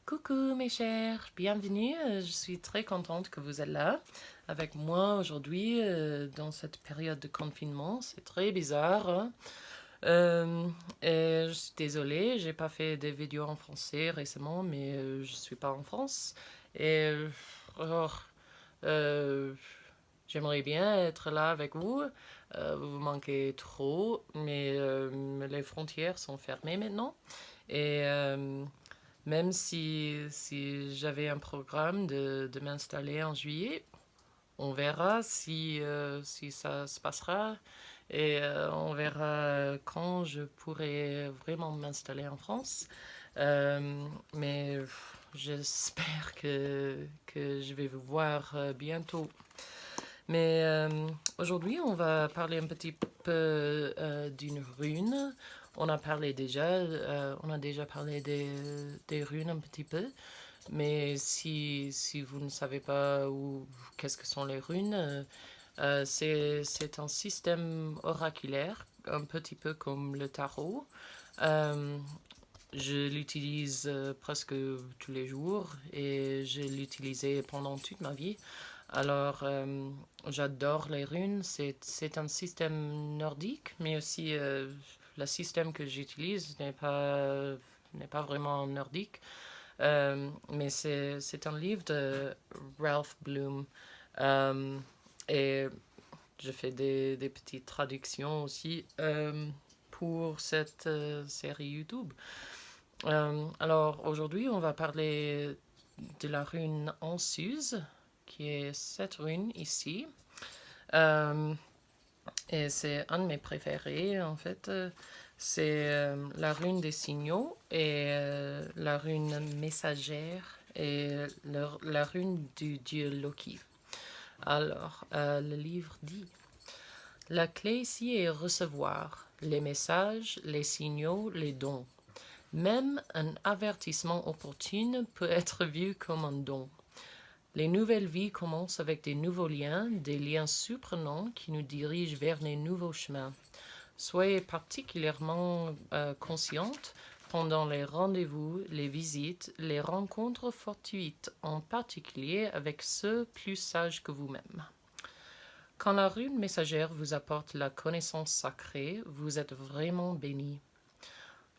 Coucou mes chers, bienvenue. Je suis très contente que vous êtes là avec moi aujourd'hui dans cette période de confinement. C'est très bizarre, hein. Euh, et je suis désolée, j'ai pas fait des vidéos en français récemment, mais je suis pas en France. Et alors, euh, j'aimerais bien être là avec vous. Vous me manquez trop, mais les frontières sont fermées maintenant. Et même si j'avais un programme de m'installer en juillet, on verra si ça se passera et on verra quand je pourrai vraiment m'installer en France. Mais j'espère que je vais vous voir bientôt. Mais aujourd'hui, on va parler un petit peu d'une rune. On a déjà parlé des runes un petit peu. Mais si vous ne savez pas qu'est-ce que sont les runes, c'est un système oraculaire, un petit peu comme le tarot. Euh, je l'utilise presque tous les jours et je l'utilisais pendant toute ma vie. Alors, j'adore les runes. C'est un système nordique, mais aussi le système que j'utilise n'est pas vraiment nordique. Mais c'est un livre de Ralph Bloom. Euh, et je fais des petites traductions aussi pour cette série YouTube. Alors aujourd'hui, on va parler de la rune Ansuz, qui est cette rune ici. Euh, et c'est un de mes préférés en fait. C'est la rune des signaux et la rune messagère et la rune du dieu Loki. Alors, le livre dit: la clé ici est recevoir les messages, les signaux, les dons. Même un avertissement opportun peut être vu comme un don. Les nouvelles vies commencent avec des nouveaux liens, des liens surprenants qui nous dirigent vers les nouveaux chemins. Soyez particulièrement consciente pendant les rendez-vous, les visites, les rencontres fortuites, en particulier avec ceux plus sages que vous-même. Quand la rune messagère vous apporte la connaissance sacrée, vous êtes vraiment béni.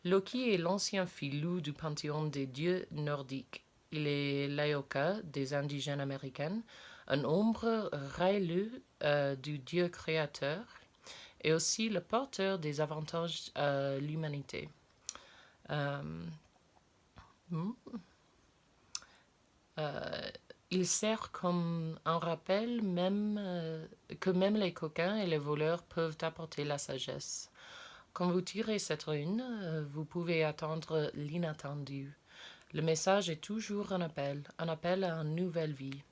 Loki est l'ancien filou du panthéon des dieux nordiques. Il est l'Aoka des indigènes américains, un ombre railleux du dieu créateur et aussi le porteur des avantages à l'humanité. Euh, hmm, euh, il sert comme un rappel que même les coquins et les voleurs peuvent apporter la sagesse. Quand vous tirez cette rune, vous pouvez attendre l'inattendu. Le message est toujours un appel à une nouvelle vie.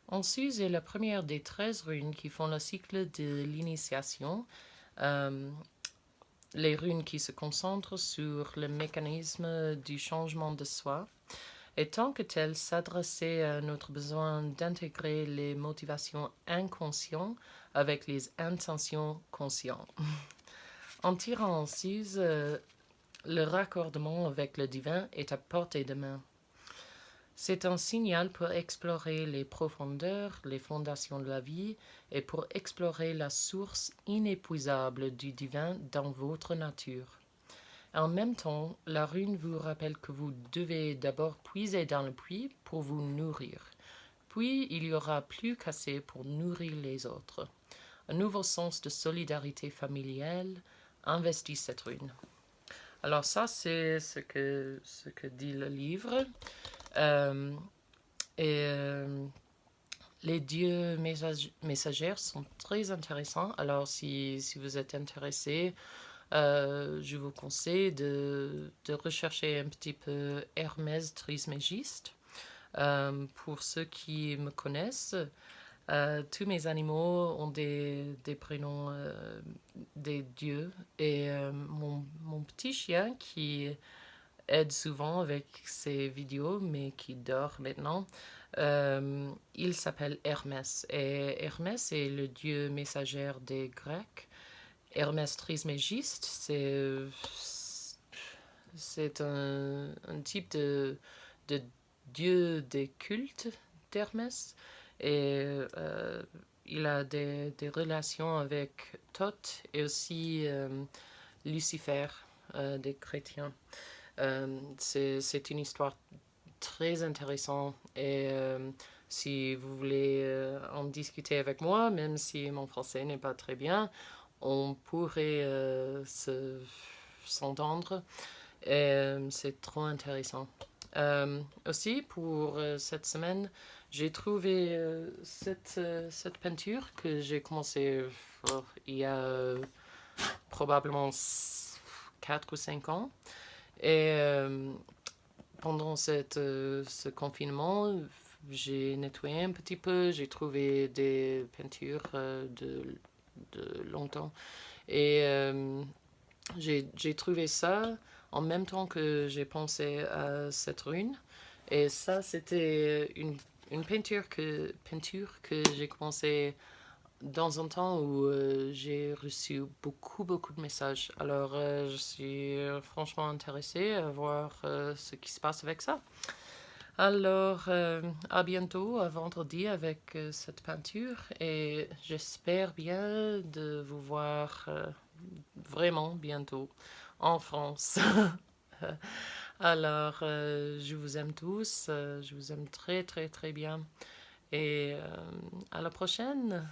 Ansuz est la première des 13 runes qui font le cycle de l'initiation, euh, les runes qui se concentrent sur le mécanisme du changement de soi, et tant que telle s'adresser à notre besoin d'intégrer les motivations inconscientes avec les intentions conscientes. En tirant Ansuz, le raccordement avec le divin est à portée de main. C'est un signal pour explorer les profondeurs, les fondations de la vie et pour explorer la source inépuisable du divin dans votre nature. En même temps, la rune vous rappelle que vous devez d'abord puiser dans le puits pour vous nourrir. Puis il y aura plus qu'assez pour nourrir les autres. Un nouveau sens de solidarité familiale investit cette rune. Alors ça, c'est ce que dit le livre. Euh, et les dieux messagers sont très intéressants. Alors si vous êtes intéressé, je vous conseille de rechercher un petit peu Hermès Trismégiste. Pour ceux qui me connaissent, tous mes animaux ont des prénoms des dieux. Et mon petit chien qui aide souvent avec ses vidéos, mais qui dort maintenant, il s'appelle Hermès. Et Hermès est le dieu messager des Grecs. Hermès Trismégiste, c'est un type de dieu des cultes d'Hermès. Et il a des relations avec Thoth et aussi Lucifer des chrétiens. C'est une histoire très intéressante et si vous voulez en discuter avec moi, même si mon français n'est pas très bien, on pourrait s'entendre et c'est trop intéressant. Aussi, pour cette semaine, j'ai trouvé cette peinture que j'ai commencé il y a probablement 4 ou 5 ans. Et pendant ce confinement, j'ai nettoyé un petit peu, j'ai trouvé des peintures de longtemps. Et j'ai trouvé ça en même temps que j'ai pensé à cette rune. Et ça, c'était une peinture que j'ai commencé dans un temps où j'ai reçu beaucoup de messages. Alors, je suis franchement intéressée à voir ce qui se passe avec ça. Alors, à bientôt, à vendredi avec cette peinture et j'espère bien de vous voir vraiment bientôt en France. Alors, je vous aime tous, je vous aime très très très bien et à la prochaine.